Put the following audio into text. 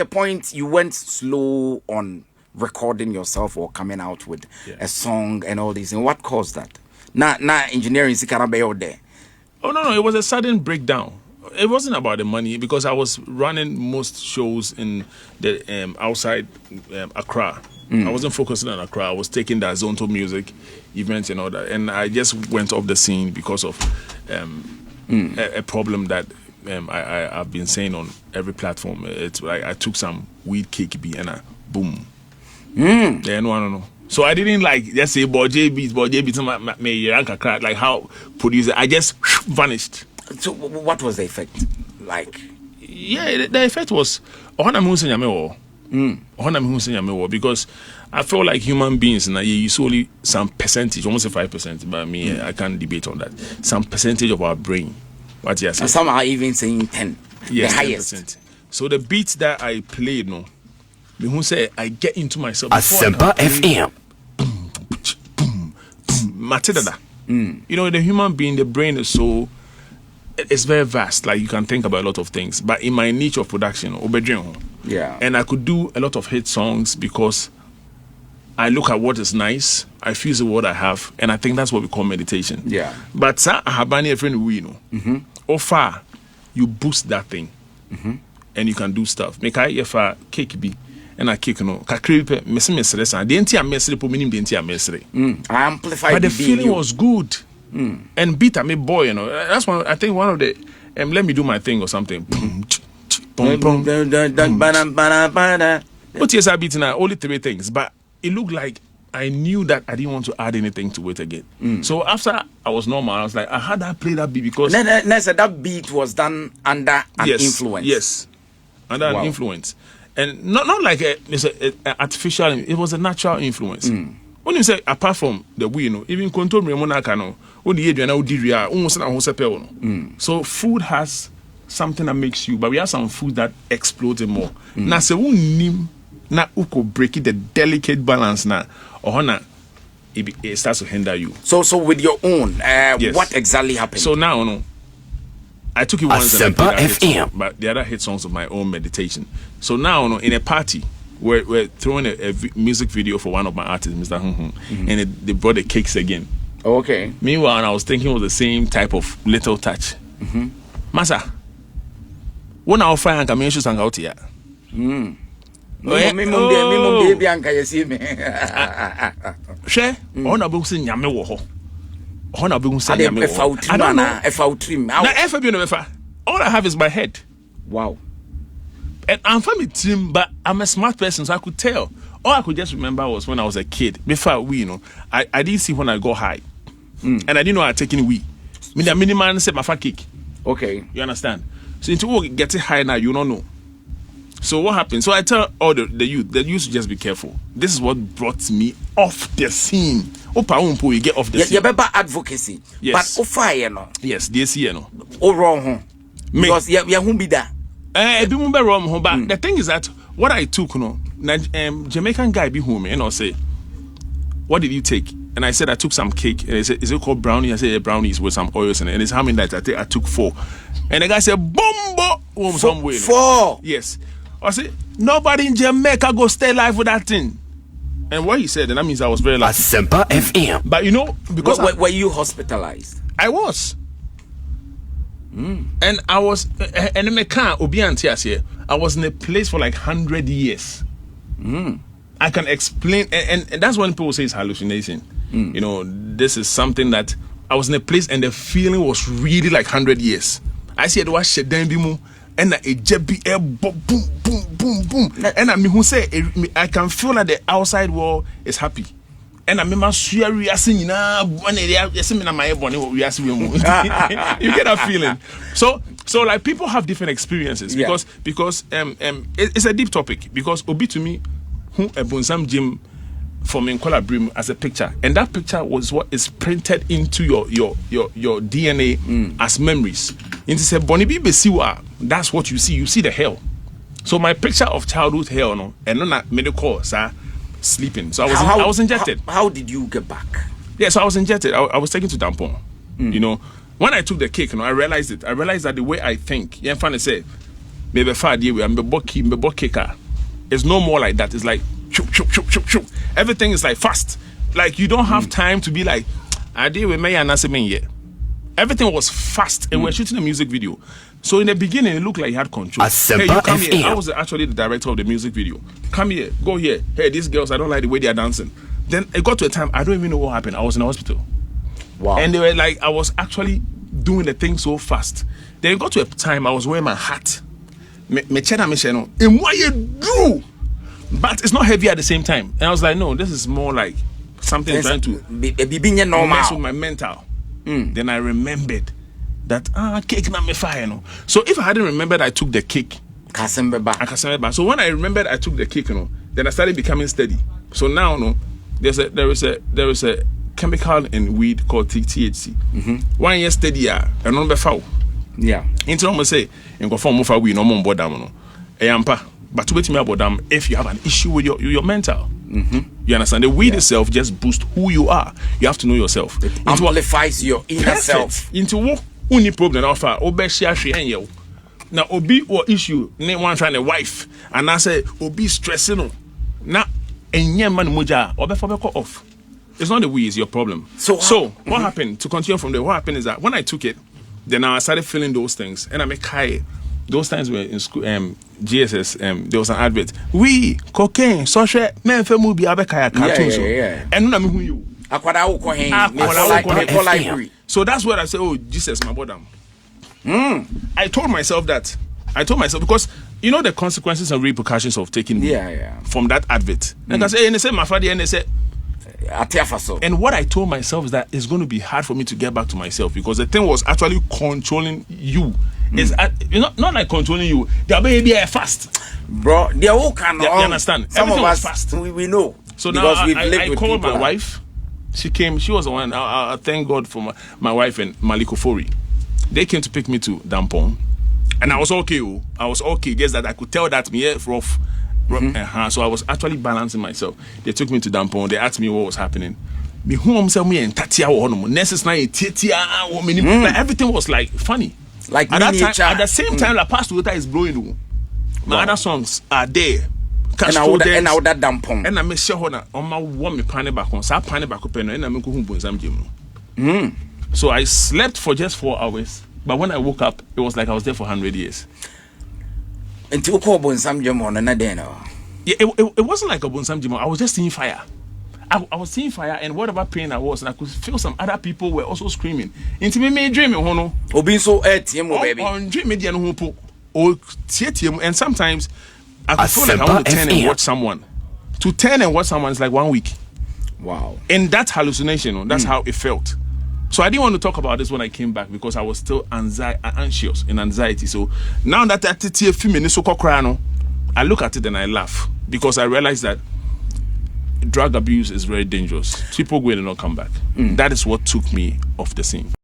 at a point you went slow on recording yourself or coming out with a song and all these. And what caused that? Not engineering there. Oh no, it was a sudden breakdown. It wasn't about the money because I was running most shows in the outside Accra. I wasn't focusing on Accra. I was taking the Zonto music events and all that, and I just went off the scene because of a problem that I've been saying on every platform. It's like I took some weed cake and boom. Yeah, no. So I didn't just say Boje beats, like how producer. I just vanished. So what was the effect like? Yeah, the effect was because I feel like human beings now you solely some percentage, almost 5%, but me I can't debate on that. Some percentage of our brain. What you say? Some are even saying 10. Yes, the highest. 10%. So the beats that I played, me who say I get into myself. Asempa FM. Matedada. You know, the human being, the brain is so. It's very vast. Like you can think about a lot of things. But in my niche of production, and I could do a lot of hit songs because I look at what is nice, I fuse what I have, and I think that's what we call meditation. Yeah. But Habani friend we know. Far you boost that thing, and you can do stuff. Make I if a cake be and I kick no kakripe mesre san. The entire mesre po minim the entire mesre. I amplified. But the feeling was good. And beat me boy, you know. That's one. I think one of the. Let me do my thing or something. But yes, I beat now only 3 things, but it looked like I knew that I didn't want to add anything to it again. So after I was normal, I was like, I had that play that beat because that beat was done under an influence. Yes, under an influence, and not like it's a artificial. It was a natural influence. When you say apart from the we, you know, even control me monakano, so food has something that makes you, but we have some food that explodes it more. Now se nim na uko break it the delicate balance na or na it starts to hinder you. So with your own, what exactly happened? So now no, I took it once and I played that hit song, but the other hit songs of my own meditation. So now no, in a party. We're throwing a music video for one of my artists, Mr. And they brought the cakes again. Okay. Meanwhile, I was thinking it was the same type of little touch. Masa, when I fire and come in, and out here. Share, on a book saying Yame Woho. On a book saying Yame Woho. I don't know if I'll trim. All I have is my head. Wow. And I'm from a team, but I'm a smart person, so I could tell. All I could just remember was when I was a kid. Before we, you know, I didn't see when I go high, and I didn't know I taking we. Me the miniman said my fat kick. Okay, you understand? So until we get it high now, you don't know. So what happened? So I tell all the youth should just be careful. This is what brought me off the scene. Opa you get off the scene. You better advocacy. Yes. But fire no. Yes, this year no. Oh wrong. Because you won't be there. But the thing is that what I took, Jamaican guy be home and I say, what did you take? And I said I took some cake. And he said, is it called brownie? I said, yeah, brownies with some oils in it. And it's how many that I took 4. And the guy said, Bombo! 4? Yes. I said, nobody in Jamaica go stay alive with that thing. And what he said, and that means I was very lucky. Asempa FM. But you know, because were you hospitalized? I was. And I was, and in my car, I was in a place for like 100 years. I can explain, and that's when people say it's hallucination. You know, this is something that I was in a place and the feeling was really like 100 years. I said, "What shit then be and a jebby air boom, boom, boom, boom." And I mean, who say I can feel that the outside world is happy. And I remember swear we are singing when they are singing my bonnet we are singing. You get that feeling. So like people have different experiences because it's a deep topic because Obi to me who a Bonsam Jim from Nkola Brim as a picture, and that picture was what is printed into your DNA as memories. Into say Bonibi Besiwa, that's what you see. You see the hell. So my picture of childhood hell, no, and not medical, sir. Sleeping. So I was injected. How did you get back? Yeah, so I was injected. I was taken to Dampon. You know, when I took the cake, I realized it. I realized that the way I think, fun to say, maybe 5 years, I'm a kicker. It's no more like that. It's like shoop, shoop, shoop, shoop, shoop. Everything is like fast. Like you don't have time to be like, I did with me and yet. Everything was fast, and we're shooting a music video. So in the beginning, it looked like he had control. Hey, you come here. I was actually the director of the music video. Come here, go here. Hey, these girls, I don't like the way they are dancing. Then it got to a time I don't even know what happened. I was in the hospital. Wow. And they were like, I was actually doing the thing so fast. Then it got to a time I was wearing my hat. Me check me channel. And what you do? But it's not heavy at the same time. And I was like, no, this is more like something trying to mess with my mental. Then I remembered that cake na me fire no. So if I hadn't remembered, I took the cake. So when I remembered I took the cake, then I started becoming steady. So now there is a chemical in weed called THC. 1 year steady and non be foul. Yeah. Into no say in go form of weed no more bodam no. Eyampa. But to bet me about them if you have an issue with your mental. You understand? The weed itself just boosts who you are. You have to know yourself. It amplifies your inner self. Into what only problem offer now obi or issue ne one trying a wife and I say obi stressing now enye man moja obefo off. It's not the weed, it's your problem. So what happened? To continue from there, what happened is that when I took it, then I started feeling those things and I make high. Those times were in school, GSS, there was an advert. We cocaine, social, men for movie, abekaya cartoons. And no, who you. So that's where I say, oh, Jesus, my bottom. I told myself because you know the consequences and repercussions of taking from that advert. And I say, and they say, my father, and they say, and what I told myself is that it's going to be hard for me to get back to myself because the thing was actually controlling you. It's not like controlling you. They'll be fast, bro. They all can. You understand? Some Everything of us was fast. We know. So now I called my wife. She came. She was the one. I thank God for my wife and Maliko Fori. They came to pick me to Dampong, and I was okay. I was okay. Just that I could tell that me rough. So I was actually balancing myself. They took me to Dampong. They asked me what was happening. Everything was like funny. Like at that time, at the same time, La Paz Toyota is blowing. My other songs are there. And I would that Dampong. And I make sure on my one me pane back on. So I pane back up and I make some gym. So I slept for just 4 hours. But when I woke up, it was like I was there for 100 years. Until you call Bonsam Jim on another day. Yeah, it wasn't like a Bonsam Jim. I was just seeing fire. I was seeing fire, and whatever pain I was, and I could feel some other people were also screaming. Into me dreaming, hono. Or being so baby. On dream media no po. Or theater, and sometimes I could feel like I want to turn and watch someone. To turn and watch someone is like 1 week. Wow. And that hallucination, that's how it felt. So I didn't want to talk about this when I came back because I was still anxious in anxiety. So now that I look at it and I laugh because I realize that drug abuse is very dangerous. People will not come back. That is what took me off the scene.